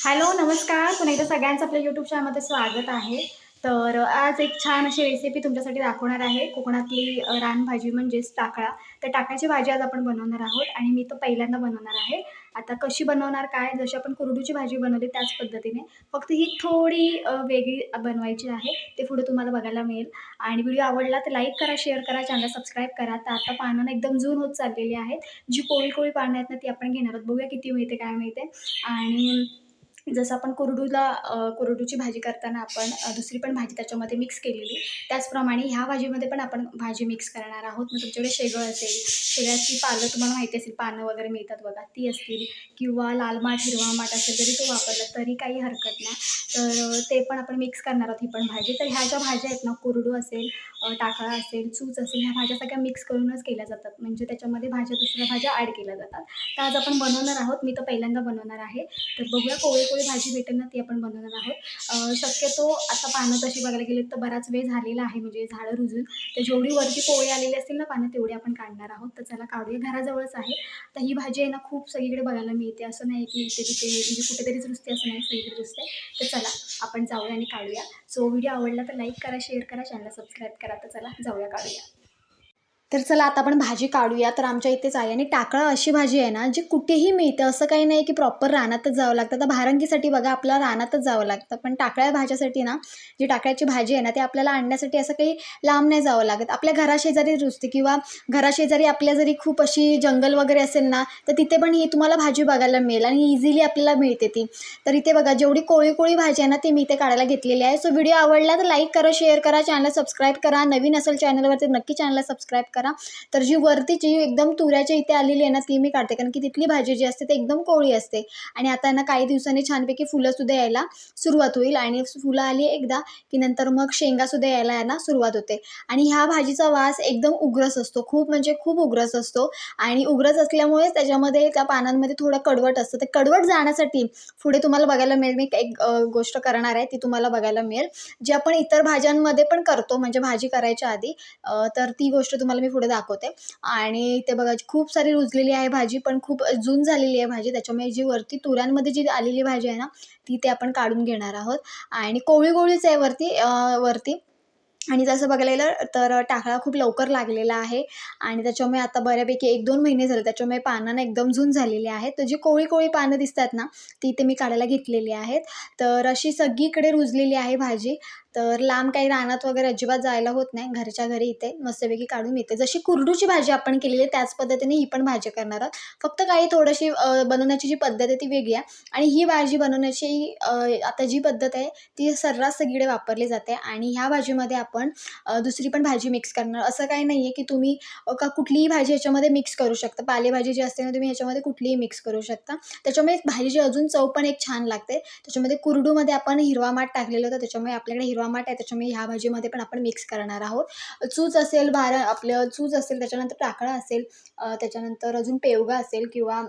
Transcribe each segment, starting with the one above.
Hello, नमस्कार. पुन्हा एकदा सगळ्यांचं आपल्या यूट्यूब चॅनलमध्ये स्वागत आहे. तर आज एक छान अशी रेसिपी तुमच्यासाठी दाखवणार आहे. कोकणातली रानभाजी म्हणजेच टाकळा. तर टाकळ्याची भाजी आज आपण बनवणार आहोत आणि मी तो पहिल्यांदा बनवणार आहे. आता कशी बनवणार काय, जशी आपण कुरडूची भाजी बनवली त्याच पद्धतीने. फक्त ही थोडी वेगळी बनवायची आहे. ते पुढे तुम्हाला बघायला मिळेल. आणि व्हिडिओ आवडला तर लाईक करा, शेअर करा, चॅनल सबस्क्राईब करा. तर आता पानं ना एकदम जून होत चाललेली आहेत. जी कोळी-कोळी पानं आहेत ना, ती आपण घेणार आहोत. बघूया किती मिळते, काय मिळते. आणि जसं आपण कुरडूची भाजी करताना आपण दुसरी पण भाजी त्याच्यामध्ये मिक्स केलेली, त्याचप्रमाणे ह्या भाजीमध्ये पण आपण भाजी मिक्स करणार आहोत. मग तुमच्याकडे शेगळ असेल, शेवग्याची पालं तुम्हाला माहिती असेल, पानं वगैरे मिळतात बघा, ती असतील किंवा लाल माठ, हिरवा माठ असेल जरी तो वापरला तरी काही हरकत नाही. तर ते पण आपण मिक्स करणार आहोत ही पण भाजी. तर ह्या ज्या भाज्या आहेत ना, कुरडू असेल, टाकळा असेल, चूच असेल, ह्या भाज्या सगळ्या मिक्स करूनच केल्या जातात. म्हणजे त्याच्यामध्ये दुसऱ्या भाज्या ॲड केल्या जातात. तर आज आपण बनवणार आहोत. मी तर पहिल्यांदा बनवणार आहे. तर बघूया कोळी-कोळी भाजी भेटेल ना ती आपण बनवणार आहोत. शक्यतो आता पानं तशी बघायला गेली तर बराच वेळ झालेला आहे म्हणजे झाडं रुजून. तर जेवढी वरती कोवळी आलेली असतील ना पानं तेवढी आपण काढणार आहोत. तर चला काढूया. घराजवळच आहे. तर ही भाजी आहे ना खूप सगळीकडे बघायला मिळते. असं नाही की इथे-तिथे म्हणजे कुठेतरीच रुजते असं नाही, सगळीकडे रुजते. तर चला आपण जाऊया आणि काढूया. सो व्हिडिओ आवडला तर लाईक करा, शेअर करा, चॅनल सबस्क्राईब करा. तर चला जाऊया काढूया. तर चला आता आपण भाजी काढूया. तर आमच्या इथेच आहे आणि टाकळा अशी भाजी आहे ना, जी कुठेही मिळते. असं काही नाही की प्रॉपर रानातच जावं लागतं. आता भारंगीसाठी बघा आपल्याला रानातच जावं लागतं. पण टाकळ्या भाज्यासाठी ना, जी टाकळ्याची भाजी आहे ना, ती आपल्याला आणण्यासाठी असं काही लांब नाही जावं लागत. आपल्या घराशेजारी रुजते किंवा घराशेजारी आपल्या जरी खूप अशी जंगल वगैरे असेल ना, तर तिथे पण ही तुम्हाला भाजी बघायला मिळेल आणि इझिली आपल्याला मिळते ती. तर इथे बघा जेवढी कोळी-कोळी भाजी आहे ना, ती मी इथे काढायला घेतलेली आहे. सो व्हिडिओ आवडला तर लाईक करा, शेअर करा, चॅनल सबस्क्राईब करा. नवीन असेल चॅनलवरती नक्की चॅनलला सबस्क्राईब करा. तर जी वरती जी एकदम तुऱ्याच्या इथे आलेली आहे ना, ती मी काढते. कारण की तिथली भाजी जी असते ती एकदम कोवळी असते. आणि आता ना काही दिवसांनी छानपैकी फुलंसुद्धा यायला सुरुवात होईल आणि फुलं आली एकदा, की नंतर मग शेंगासुद्धा यायला आहे ना सुरुवात होते. आणि ह्या भाजीचा वास एकदम उग्रच असतो. खूप म्हणजे खूप उग्रच असतो आणि उग्रच असल्यामुळेच त्याच्यामध्ये त्या पानांमध्ये थोडं कडवट असतं. ते कडवट जाण्यासाठी पुढे तुम्हाला बघायला मिळेल. मी एक गोष्ट करणार आहे ती तुम्हाला बघायला मिळेल. जी आपण इतर भाज्यांमध्ये पण करतो म्हणजे भाजी करायच्या आधी. तर ती गोष्ट तुम्हाला मी पुढे दाखवते. आणि ते बघा खूप सारी रुजलेली आहे भाजी, पण खूप जून झालेली आहे भाजी. त्याच्यामुळे जी वरती तुऱ्यांमध्ये जी आलेली भाजी आहे ना, ती ते आपण काढून घेणार आहोत. आणि कोवळी-कोवळीच आहे वरती. आणि जसं बघायला गेलं तर टाकळा खूप लवकर लागलेला आहे आणि त्याच्यामुळे आता बऱ्यापैकी 1-2 महिने झाले. त्याच्यामुळे पानं ना एकदम जून झालेली आहेत. तर जी कोवळी-कोवळी पानं दिसतात ना, ती इथे मी काढायला घेतलेली आहेत. तर अशी सगळीकडे रुजलेली आहे भाजी. तर लांब काही रानात वगैरे अजिबात जायला होत नाही. घरच्या घरी इथे मस्तपैकी काढून मिळते. जशी कुरडूची भाजी आपण केलेली आहे त्याच पद्धतीने ही पण भाजी करणार आहोत. फक्त काही थोडीशी बनवण्याची जी पद्धत आहे ती वेगळी आहे आणि ही भाजी बनवण्याची आता जी पद्धत आहे ती सर्रास सगळीकडे वापरली जाते. आणि ह्या भाजीमध्ये आपण दुसरी पण भाजी मिक्स करणार. असं काही नाही आहे की तुम्ही का कुठलीही भाजी ह्याच्यामध्ये मिक्स करू शकता. पालेभाजी जी असते ना तुम्ही ह्याच्यामध्ये कुठलीही मिक्स करू शकता. त्याच्यामुळे भाजीची अजून चव पण एक छान लागते. त्याच्यामध्ये कुरडूमध्ये आपण हिरवा माठ टाकलेलं होतं त्याच्यामुळे आपल्याकडे हिरवा माठ आहे त्याच्यामुळे ह्या भाजीमध्ये पण आपण मिक्स करणार आहोत. चूच असेल, आपलं चूच असेल, त्याच्यानंतर टाकळा असेल, त्याच्यानंतर अजून पेवगा असेल किंवा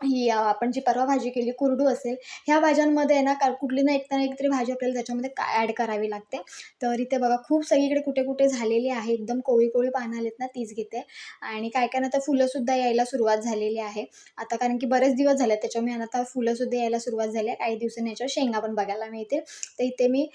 ही आपण जी परवा भाजी केली कुरडू असेल, ह्या भाज्यांमध्ये आहे ना कुठली ना एकतरी भाजी आपल्याला त्याच्यामध्ये ॲड करावी लागते. तर इथे बघा खूप सगळीकडे कुठे-कुठे झालेली आहे. एकदम कोवळी-कोवळी पानं आलीत ना तीच घेते. आणि काही-काहींना तर फुलंसुद्धा यायला सुरुवात झालेली आहे. आता कारण की बरेच दिवस झाले त्याच्यामुळे आता फुलंसुद्धा यायला सुरुवात झाली आहे. काही दिवसांनी याच्यावर शेंगा पण बघायला मिळतील. तर इथे मी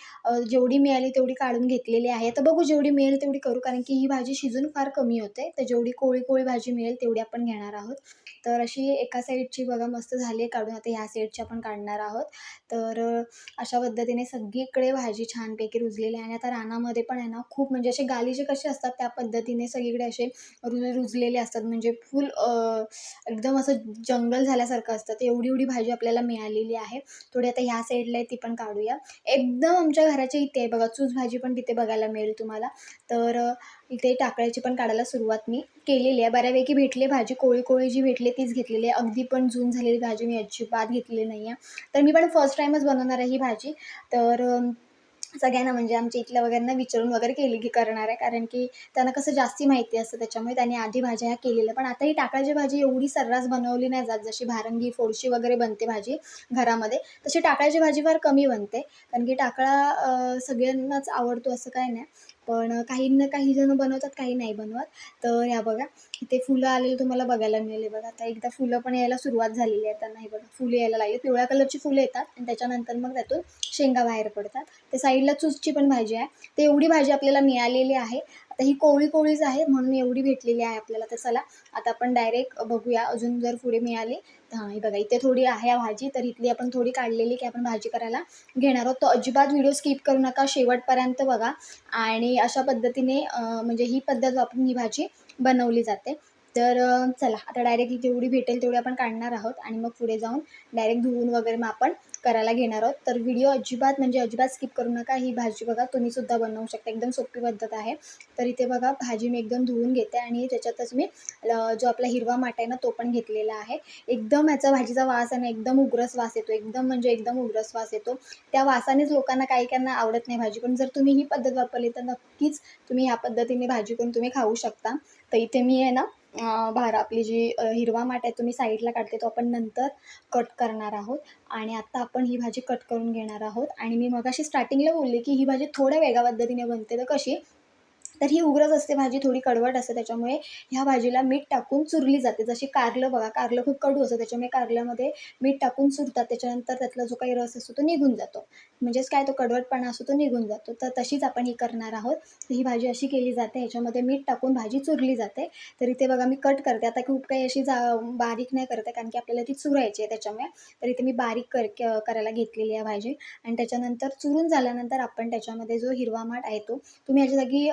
जेवढी मिळाली तेवढी काढून घेतलेली आहे. तर बघू जेवढी मिळेल तेवढी करू कारण की ही भाजी शिजून फार कमी होते. तर जेवढी कोवळी-कोवळी भाजी मिळेल तेवढी आपण घेणार आहोत. तर अशी एका साईडची बघा मस्त झाली आहे काढून. आता ह्या साईडची आपण काढणार आहोत. तर अशा पद्धतीने सगळीकडे भाजी छानपैकी रुजलेली आहे आणि आता रानामध्ये पण आहे ना खूप म्हणजे असे गालिचे कसे असतात त्या पद्धतीने सगळीकडे असे रुजलेले असतात. म्हणजे फुल एकदम असं जंगल झाल्यासारखं असतं. तर एवढी-एवढी भाजी आपल्याला मिळालेली आहे. थोडी आता ह्या साईडला आहे ती पण काढूया. एकदम आमच्या घराच्या इथे आहे बघा चूच भाजी पण तिथे बघायला मिळेल तुम्हाला. तर इथे टाकळ्याची पण काढायला सुरुवात मी केलेली आहे. बऱ्यापैकी भेटली भाजी. कोळी-कोळी जी भेटली तीच घेतलेली आहे. अगदी पण जून झालेली भाजी मी अजिबात घेतलेली नाही आहे. तर मी पण फर्स्ट टाईमच बनवणार आहे ही भाजी. तर सगळ्यांना म्हणजे आमच्या इथल्या वगैरेंना विचारून वगैरे केली की करणार आहे. कारण की त्यांना कसं जास्ती माहिती असतं त्याच्यामुळे त्यांनी आधी भाज्या ह्या केलेल्या. पण आता ही टाकळ्याची भाजी एवढी सर्रास बनवली नाही जात. जशी भारंगी, फोडशी वगैरे बनते भाजी घरामध्ये, तशी टाकळ्याची भाजी फार कमी बनते. कारण की टाकळा सगळ्यांनाच आवडतो असं काही नाही. पण काही ना काही जण बनवतात, काही नाही बनवत. तर ह्या बघा इथे फुलं आलेली तुम्हाला बघायला मिळाले बघा. आता एकदा फुलं पण यायला सुरुवात झालेली आहे. त्यांना हे बघा फुलं यायला लागली. पिवळ्या कलरची फुलं येतात आणि त्याच्यानंतर मग त्यातून शेंगा बाहेर पडतात. ते साईडला चुसची पण भाजी आहे. तर एवढी भाजी आपल्याला मिळालेली आहे. आता ही कोवळी आहे म्हणून एवढी भेटलेली आहे आपल्याला. तर चला आता आपण डायरेक्ट बघूया अजून जर पुढे मिळाली. हां, हे बघा इथे थोडी आहे भाजी. तर इथली आपण थोडी काढलेली की आपण भाजी करायला घेणार आहोत. तर अजिबात व्हिडिओ स्किप करू नका, शेवटपर्यंत बघा. आणि अशा पद्धतीने म्हणजे ही पद्धत वापरून ही भाजी बनवली जाते. तर चला आता डायरेक्ट ही जेवढी भेटेल तेवढी आपण काढणार आहोत आणि मग पुढे जाऊन डायरेक्ट धुवून वगैरे मग आपण करायला घेणार आहोत. तर व्हिडिओ अजिबात म्हणजे अजिबात स्किप करू नका. ही भाजी बघा तुम्हीसुद्धा बनवू शकता. एकदम सोपी पद्धत आहे. तर इथे बघा भाजी मी एकदम धुवून घेते आणि त्याच्यातच मी जो आपला हिरवा माठ आहे ना तो पण घेतलेला आहे. एकदम ह्याचा भाजीचा वास आहे ना एकदम उग्रच वास येतो. एकदम म्हणजे एकदम उग्रच वास येतो. त्या वासानेच लोकांना काहीकाहींना आवडत नाही भाजी. पण जर तुम्ही ही पद्धत वापरली तर नक्कीच तुम्ही ह्या पद्धतीने भाजी करून तुम्ही खाऊ शकता. तर इथे मी आहे ना आपली जी हिरवा माठ आहे तो मी साईडला काढते. तो आपण नंतर कट करणार आहोत आणि आत्ता आपण ही भाजी कट करून घेणार आहोत. आणि मी मगाशी स्टार्टिंगला बोलले की ही भाजी थोड्या वेगळ्या पद्धतीने बनते. तर कशी? तर ही उग्रच असते भाजी, थोडी कडवट असते. त्याच्यामुळे ह्या भाजीला मीठ टाकून चुरली जाते. जशी कारलं बघा, कारलं खूप कडू असतं त्याच्यामुळे कारल्यामध्ये मीठ टाकून चुरतात. त्याच्यानंतर त्यातला जो काही रस असतो तो निघून जातो. म्हणजेच काय तो कडवटपणा असतो तो निघून जातो. तर तशीच आपण ही करणार आहोत. तर ही भाजी अशी केली जाते. ह्याच्यामध्ये मीठ टाकून भाजी चुरली जाते. तर इथे बघा मी कट करते. आता खूप काही अशी बारीक नाही करत आहे कारण की आपल्याला ती चुरायची आहे त्याच्यामुळे. तर इथे मी बारीक करायला घेतलेली आहे भाजी. आणि त्याच्यानंतर चुरून झाल्यानंतर आपण त्याच्यामध्ये जो हिरवा माठ आहे तो तुम्ही ह्याच्या जागी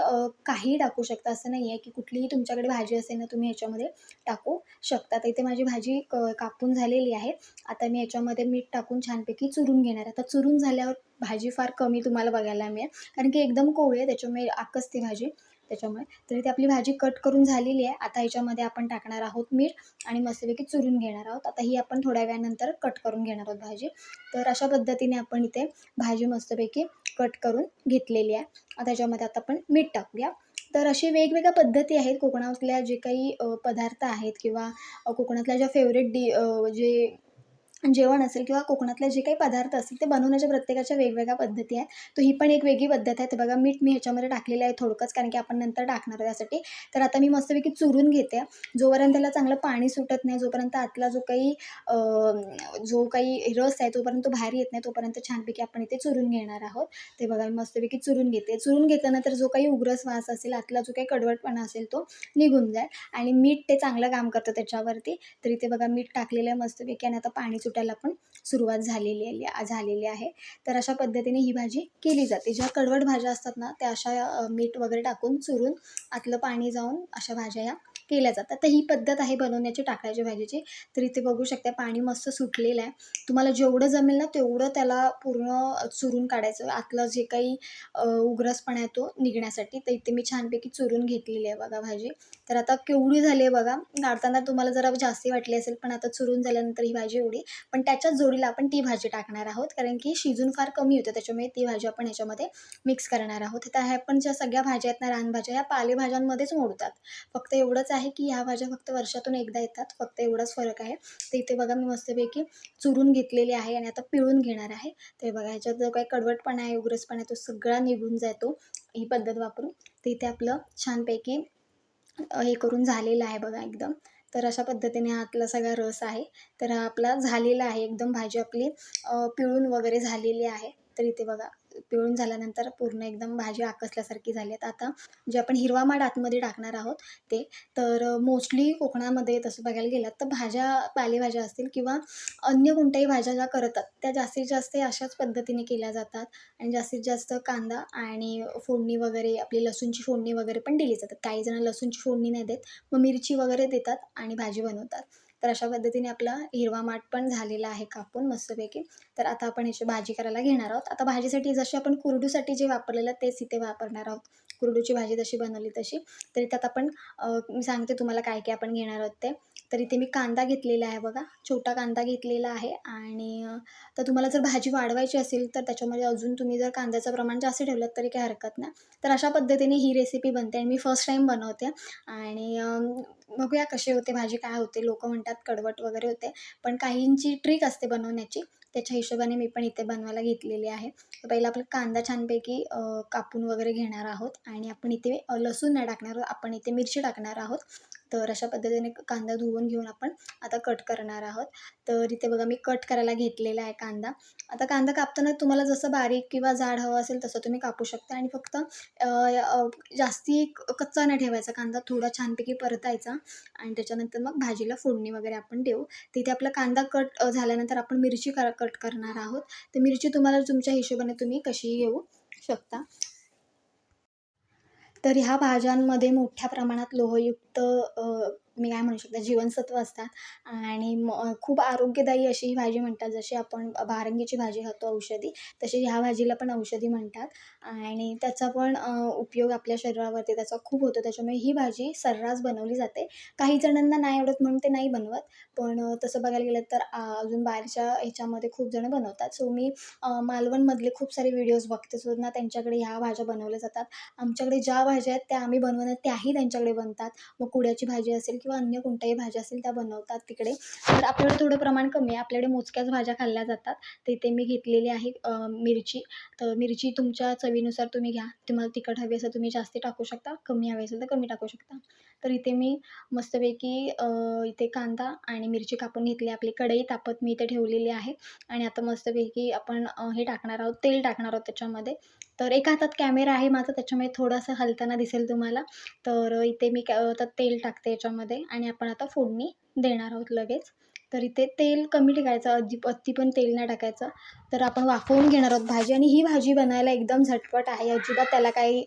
काहीही टाकू शकता. असं नाही आहे की कुठलीही तुमच्याकडे भाजी असेल ना तुम्ही ह्याच्यामध्ये टाकू शकता. तर इथे माझी भाजी कापून झालेली आहे. आता मी ह्याच्यामध्ये मीठ टाकून छानपैकी चुरून घेणार आहे. आता चुरून झाल्यावर भाजी फार कमी तुम्हाला बघायला मिळेल कारण की एकदम कोवळी आहे त्याच्यामुळे आकसते भाजी त्याच्यामुळे. तर इथे आपली भाजी कट करून झालेली आहे. आता ह्याच्यामध्ये आपण टाकणार आहोत मीठ आणि मस्तपैकी चुरून घेणार आहोत. आता ही आपण थोड्या वेळानंतर कट करून घेणार आहोत भाजी. तर अशा पद्धतीने आपण इथे भाजी मस्तपैकी कट करून घेतलेली आहे. आता ह्याच्यामध्ये आता आपण मीठ टाकूया. तर अशी वेगवेगळ्या पद्धती आहेत कोकणातल्या जे काही पदार्थ आहेत किंवा कोकणातल्या ज्या फेवरेट जे जेवण असेल किंवा कोकणातले जे काही पदार्थ असतील ते बनवण्याच्या प्रत्येकाच्या वेगवेगळ्या पद्धती आहेत. तर ही पण एक वेगळी पद्धत आहे. तर बघा मीठ मी ह्याच्यामध्ये टाकलेलं आहे थोडकंच कारण की आपण नंतर टाकणार आहोत त्यासाठी. तर आता मी मस्तपैकी चुरून घेते. जोपर्यंत त्याला चांगलं पाणी सुटत नाही, जोपर्यंत आतला जो काही रस आहे तोपर्यंत तो बाहेर येत नाही, तोपर्यंत छानपैकी आपण इथे चुरून घेणार आहोत. ते बघा मी मस्तपैकी चुरून घेते. चुरून घेतल्यानंतर जो काही उग्रस वास असेल, आतला जो काही कडवटपणा असेल तो निघून जाईल आणि मीठ ते चांगलं काम करतं त्याच्यावरती. तर इथे बघा मीठ टाकलेलं आहे मस्तपैकी आणि आता पाणी सुटायला पण सुरुवात झालेली आहे. तर अशा पद्धतीने ही भाजी केली जाते. ज्या कडवट भाज्या असतात ना त्या अशा मीठ वगैरे टाकून चुरून आतलं पाणी जाऊन अशा भाज्या ह्या केल्या जातात. तर ही पद्धत आहे बनवण्याची टाकळ्याच्या भाजीची. तर इथे बघू शकता पाणी मस्त सुटलेलं आहे. तुम्हाला जेवढं जमेल ना तेवढं त्याला पूर्ण चुरून काढायचं. आतलं जे काही उग्रसपणा आहे तो निघण्यासाठी. तर इथे मी छानपैकी चुरून घेतलेली आहे बघा भाजी. तर आता केवढी झाली आहे बघा. काढताना तुम्हाला जरा जास्ती वाटली असेल पण आता चुरून झाल्यानंतर ही भाजी एवढी. पण त्याच्याच जोडीला आपण ती भाजी टाकणार आहोत कारण की शिजून फार कमी होते त्याच्यामुळे ती भाजी आपण ह्याच्यामध्ये मिक्स करणार आहोत. तर ह्या पण ज्या सगळ्या भाज्या आहेत ना रानभाज्या ह्या पालेभाज्यांमध्येच मोडतात. फक्त एवढंच आहे की ह्या भाज्या फक्त वर्षातून एकदा येतात. फक्त एवढाच फरक आहे. तर इथे बघा मी मस्तपैकी चुरून घेतलेली आहे आणि आता पिळून घेणार आहे. तर बघा ह्याच्यात जो काही कडवटपणा आहे, उग्रसपणा आहे तो सगळा निघून जातो ही पद्धत वापरून. तर इथे आपलं छानपैकी हे करून झालेलं आहे बघा एकदम. तर अशा पद्धतीने हा आतला सगळा रस आहे. तर हा आपला झालेला आहे एकदम भाजी आपली पिळून वगैरे झालेली आहे. तर इथे बघा पिळून झाल्यानंतर पूर्ण एकदम भाजी आकसल्यासारखी झाली आहे. आता जे आपण हिरवा माठ आतमध्ये टाकणार आहोत ते. तर मोस्टली कोकणामध्ये तसं बघायला गेलात तर पालेभाज्या असतील किंवा अन्य कोणत्याही भाज्या ज्या करतात त्या जास्तीत जास्त अशाच पद्धतीने केल्या जातात आणि जास्तीत जास्त कांदा आणि फोडणी वगैरे आपली लसूणची फोडणी वगैरे पण दिली जातात. काही जण लसूणची फोडणी नाही देत, मग मिरची वगैरे देतात आणि भाजी बनवतात. तर अशा पद्धतीने आपला हिरवा माठ पण झालेला आहे कापून मस्तपैकी. तर आता आपण ह्याची भाजी करायला घेणार आहोत. आता भाजीसाठी जशी आपण कुरडूसाठी जे वापरलेलं तेच इथे वापरणार आहोत. कुरडूची भाजी जशी बनवली तशी. तर त्यात आपण मी सांगते तुम्हाला काय काय आपण घेणार आहोत ते. तर इथे मी कांदा घेतलेला आहे बघा. छोटा कांदा घेतलेला आहे आणि तर तुम्हाला जर भाजी वाढवायची असेल तर त्याच्यामध्ये अजून तुम्ही जर कांद्याचं प्रमाण जास्त ठेवलं तरी काही हरकत नाही. तर अशा पद्धतीने ही रेसिपी बनते आणि मी फर्स्ट टाईम बनवते आणि बघूया कशी होते भाजी, काय होते. लोकं म्हणतात कडवट वगैरे होते, पण काहींची ट्रिक असते बनवण्याची. त्याच्या हिशोबाने मी पण इथे बनवायला घेतलेली आहे. तर पहिला आपला कांदा छानपैकी कापून वगैरे घेणार आहोत आणि आपण इथे लसूण नाही टाकणार आहोत, आपण इथे मिरची टाकणार आहोत. तर अशा पद्धतीने कांदा धुवून घेऊन आपण आता कट करणार आहोत. तर इथे बघा मी कट करायला घेतलेला आहे कांदा. आता कांदा कापताना तुम्हाला जसं बारीक किंवा जाड हवं असेल तसं तुम्ही कापू शकता आणि फक्त जास्ती कच्चा नाही ठेवायचा कांदा, थोडा छानपैकी परतायचा आणि त्याच्यानंतर मग भाजीला फोडणी वगैरे आपण देऊ. तिथे आपला कांदा कट झाल्यानंतर आपण मिरची कट करणार आहोत. तर मिरची तुम्हाला तुमच्या हिशोबाने तुम्ही कशीही घेऊ शकता. तर ह्या भाज्यांमध्ये मोठ्या प्रमाणात लोहयुक्त तुम्ही काय म्हणू शकता जीवनसत्व असतात आणि खूप आरोग्यदायी अशी ही भाजी म्हणतात. जशी आपण भारंगीची भाजी खातो औषधी, तशी ह्या भाजीला पण औषधी म्हणतात आणि त्याचा पण उपयोग आपल्या शरीरावरती त्याचा खूप होतो. त्याच्यामुळे ही भाजी सर्रास बनवली जाते. काही जणांना नाही आवडत म्हणून ते नाही बनवत. पण तसं बघायला गेलं तर अजून बाहेरच्या ह्याच्यामध्ये खूप जण बनवतात. सो मी मालवणमधले खूप सारे व्हिडिओज बघते सुद्धा त्यांच्याकडे ह्या भाज्या बनवल्या जातात. आमच्याकडे ज्या भाज्या आहेत त्या आम्ही बनवणार त्याही त्यांच्याकडे बनतात. मग कुड्याची भाजी असेल किंवा अन्य कोणत्याही भाज्या असेल त्या बनवतात तिकडे. तर आपल्याकडे थोडं प्रमाण कमी आहे. आपल्याकडे मोजक्याच भाज्या खाल्ल्या जातात. तर इथे मी घेतलेली आहे मिरची. तर मिरची तुमच्या चवीनुसार तुम्ही घ्या. तुम्हाला तिखट हवी असेल तुम्ही जास्ती टाकू शकता, कमी हवी असेल तर कमी टाकू शकता. तर इथे मी मस्तपैकी इथे कांदा आणि मिरची कापून घेतली. आपली कढई तापत मी इथे ठेवलेली आहे आणि आता मस्तपैकी आपण हे टाकणार आहोत, तेल टाकणार आहोत त्याच्यामध्ये. तर एका हातात कॅमेरा आहे माझा त्याच्यामुळे थोडंसं हलताना दिसेल तुम्हाला. तर इथे मी आता तेल टाकते याच्यामध्ये आणि आपण आता फोडणी देणार आहोत लगेच. तर इथे तेल कमी टाकायचं, अति पण तेल नाही टाकायचं. तर आपण वाफवून घेणार आहोत भाजी आणि ही भाजी बनायला एकदम झटपट आहे. अजिबात त्याला काही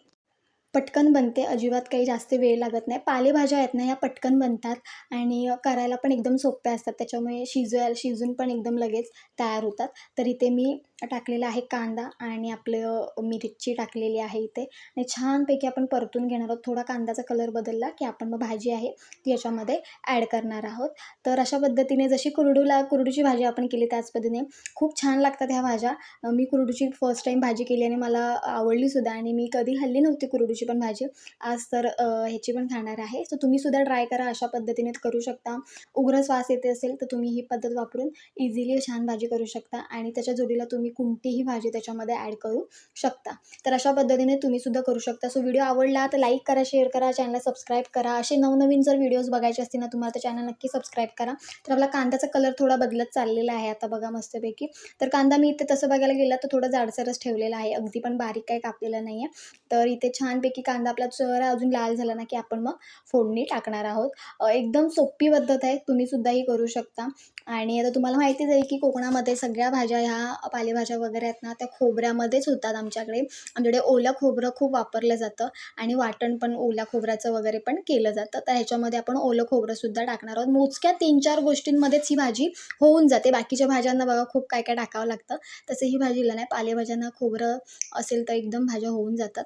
पटकन बनते, अजिबात काही जास्त वेळ लागत नाही. पालेभाज्या आहेत ना, ह्या पटकन बनतात आणि करायला पण एकदम सोप्या असतात. त्याच्यामुळे शिजून पण एकदम लगेच तयार होतात. तर इथे मी टाकलेला आहे कांदा आणि आपलं मिरची टाकलेली आहे इथे आणि छानपैकी आपण परतून घेणार आहोत. थोडा कांद्याचा कलर बदलला, की आपण मग भाजी आहे ती याच्यामध्ये ॲड करणार आहोत. तर अशा पद्धतीने जशी कुरडूची भाजी आपण केली त्याच पद्धतीने खूप छान लागतात ह्या भाज्या. मी कुरडूची फर्स्ट टाईम भाजी केली आणि मला आवडलीसुद्धा आणि मी कधी खाल्ली नव्हती कुरडूची पण भाजी. आज तर ह्याची पण खाणार आहे. सो तुम्हीसुद्धा ट्राय करा. अशा पद्धतीने करू शकता. उग्र श्वास येते असेल तर तुम्ही ही पद्धत वापरून इझिली छान भाजी करू शकता आणि त्याच्या जोडीला तुम्ही कोणतीही भाजी त्याच्यामध्ये ॲड करू शकता. तर अशा पद्धतीने तुम्हीसुद्धा करू शकता. सो व्हिडिओ आवडला तर लाईक करा, शेअर करा, चॅनलला सबस्क्राईब करा. असे नवनवीन जर व्हिडिओज बघायचे असतील ना तुम्हाला तर चॅनल नक्की सबस्क्राईब करा. तर आपला कांद्याचा कलर थोडा बदलत चाललेला आहे आता बघा मस्तपैकी. तर कांदा मी इथे तसं बघायला गेलं तर थोडा जाडसरच ठेवलेला आहे. अगदी पण बारीक काही कापलेला नाही आहे. तर इथे छानपैकी कांदा आपला जरा अजून लाल झाला ना, की आपण मग फोडणी टाकणार आहोत. एकदम सोपी पद्धत आहे. तुम्हीसुद्धा ही करू शकता आणि आता तुम्हाला माहितीच आहे, की कोकणामध्ये सगळ्या भाज्या ह्या पालेभाज्या वगैरे आहेत ना, त्या खोबऱ्यामध्येच होतात आमच्याकडे. आमच्याकडे ओलं खोबरं खूप वापरलं जातं आणि वाटण पण ओल्या खोबऱ्याचं वगैरे पण केलं जातं. तर ह्याच्यामध्ये आपण ओलं खोबरंसुद्धा टाकणार आहोत. मोजक्या 3-4 गोष्टींमध्येच ही भाजी होऊन जाते. बाकीच्या भाज्यांना बघा खूप काय-काय टाकावं लागतं. तसं ही भाजीला नाही. पालेभाज्यांना खोबरं असेल तर एकदम भाज्या होऊन जातात.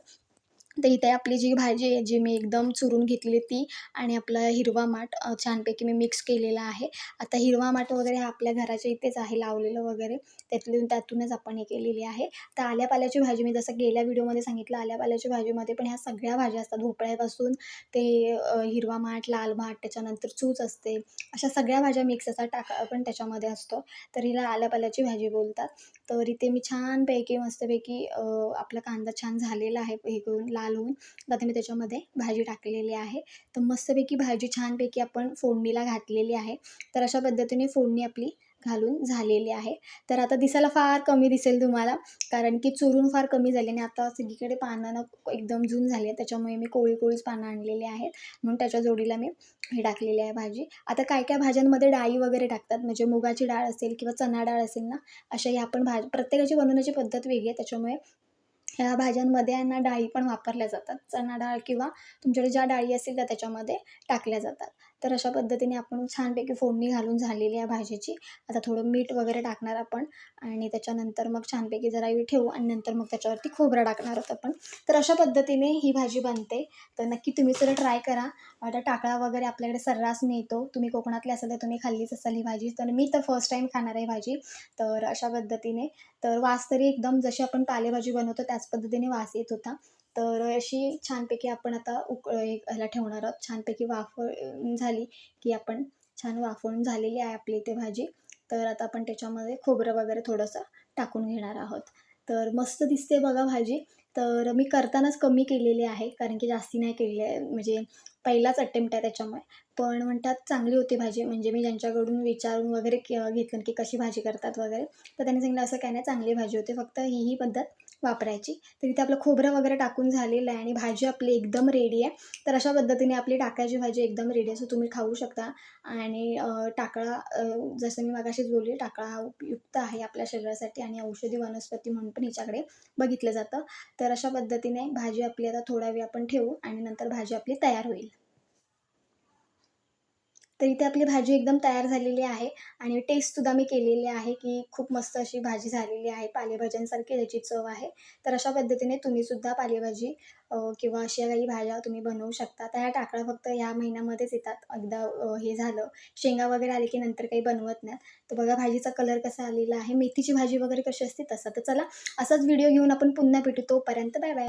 तर इथे आपली जी भाजी आहे, जी मी एकदम चुरून घेतली ती आणि आपला हिरवा माठ छानपैकी मी मिक्स केलेला आहे. आता हिरवा माठ वगैरे हा आपल्या घराच्या इथेच आहे लावलेलं वगैरे. त्यातूनच आपण हे केलेली आहे. तर आल्यापाल्याची भाजी मी जसं गेल्या व्हिडिओमध्ये सांगितलं, आल्यापाल्याची भाजीमध्ये पण ह्या सगळ्या भाज्या असतात. भोपळ्यापासून ते हिरवा माठ, लाल माठ, त्याच्यानंतर चूच असते. अशा सगळ्या भाज्या मिक्स असतात. पण त्याच्यामध्ये असतो. तर हिला आल्यापाल्याची भाजी बोलतात. तर इथे मी छानपैकी मस्तपैकी आपला कांदा छान झालेला आहे हे करून लाल होऊन. आता मी त्याच्यामध्ये भाजी टाकलेली आहे. तर मस्तपैकी भाजी छानपैकी आपण फोडणीला घातलेली आहे. तर अशा पद्धतीने फोडणी आपली घालून झालेली आहे. तर आता दिसायला फार कमी दिसेल तुम्हाला कारण की चुरून फार कमी झाली आणि आता सगळीकडे पानानं एकदम जून झाली आहे. त्याच्यामुळे मी कोळीच पानं आणलेली आहेत. म्हणून त्याच्या जोडीला मी हे टाकलेली आहे भाजी. आता काय-काय भाज्यांमध्ये डाळी वगैरे टाकतात म्हणजे मुगाची डाळ असेल किंवा चणा डाळ असेल ना, अशाही आपण प्रत्येकाची बनवण्याची पद्धत वेगळी आहे. त्याच्यामुळे ह्या भाज्यांमध्ये आहे ना डाळी पण वापरल्या जातात. चणा डाळ किंवा तुमच्याकडे ज्या डाळी असतील त्या त्याच्यामध्ये टाकल्या जातात. तर अशा पद्धतीने आपण छानपैकी फोडणी घालून झालेली आहे भाजीची. आता थोडं मीठ वगैरे टाकणार आपण आणि त्याच्यानंतर मग छानपैकी जरा वेळ ठेवू आणि नंतर मग त्याच्यावरती खोबरं टाकणार आहोत आपण. तर अशा पद्धतीने ही भाजी बनते. तर नक्की तुम्ही सुद्धा ट्राय करा. आता टाकळा वगैरे आपल्याकडे सर्रास मिळतो. तुम्ही कोकणातले असाल तर तुम्ही खाल्लीच असाल ही भाजी. तर मी तर फर्स्ट टाईम खाणार आहे भाजी. तर अशा पद्धतीने तर वास तरी एकदम जशी आपण पालेभाजी बनवतो त्याच पद्धतीने वास येत होता. तर अशी छानपैकी आपण आता ह्याला ठेवणार आहोत. छानपैकी झाली, की आपण छान वाफवून झालेली आहे आपली इथे भाजी. तर आता आपण त्याच्यामध्ये खोबरं वगैरे थोडंसं टाकून घेणार आहोत. तर मस्त दिसते बघा भाजी. तर मी करतानाच कमी केलेली आहे, कारण की जास्ती नाही केलेली आहे. म्हणजे पहिलाच अटेम्प्ट आहे त्याच्यामुळे. पण म्हणतात चांगली होती भाजी. म्हणजे मी ज्यांच्याकडून विचारून वगैरे घेतलं की कशी भाजी करतात वगैरे, तर त्यांनी सांगितलं असं काही नाही, चांगली भाजी होते. फक्त ही पद्धत वापरायची. तर इथे आपलं खोबरं वगैरे टाकून झालेलं आहे आणि भाजी आपली एकदम रेडी आहे. तर अशा पद्धतीने आपली टाकळ्याची भाजी एकदम रेडी आहे. सो तुम्ही खाऊ शकता. आणि टाकळा जसं मी मगाशीच बोलली, टाकळा हा उपयुक्त आहे आपल्या शरीरासाठी आणि औषधी वनस्पती म्हणून पण हिच्याकडे बघितलं जातं. तर अशा पद्धतीने भाजी आपली आता थोडा वेळ आपण ठेवू आणि नंतर भाजी आपली तयार होईल. तर इथे आपली भाजी एकदम तयार झालेली आहे आणि टेस्टसुद्धा मी केलेली आहे, की खूप मस्त अशी भाजी झालेली आहे. पालेभाज्यांसारखी त्याची चव आहे. तर अशा पद्धतीने तुम्हीसुद्धा पालेभाजी किंवा अशा काही भाज्या तुम्ही बनवू शकता. तर ह्या टाकळ्या फक्त ह्या महिन्यामध्येच येतात. एकदा हे झालं, शेंगा वगैरे आले की नंतर काही बनवत नाही. तर बघा भाजीचा कलर कसा आलेला आहे. मेथीची भाजी वगैरे कशी असते तसा. तर चला, असाच व्हिडिओ घेऊन आपण पुन्हा भेटू. तोपर्यंत बाय बाय.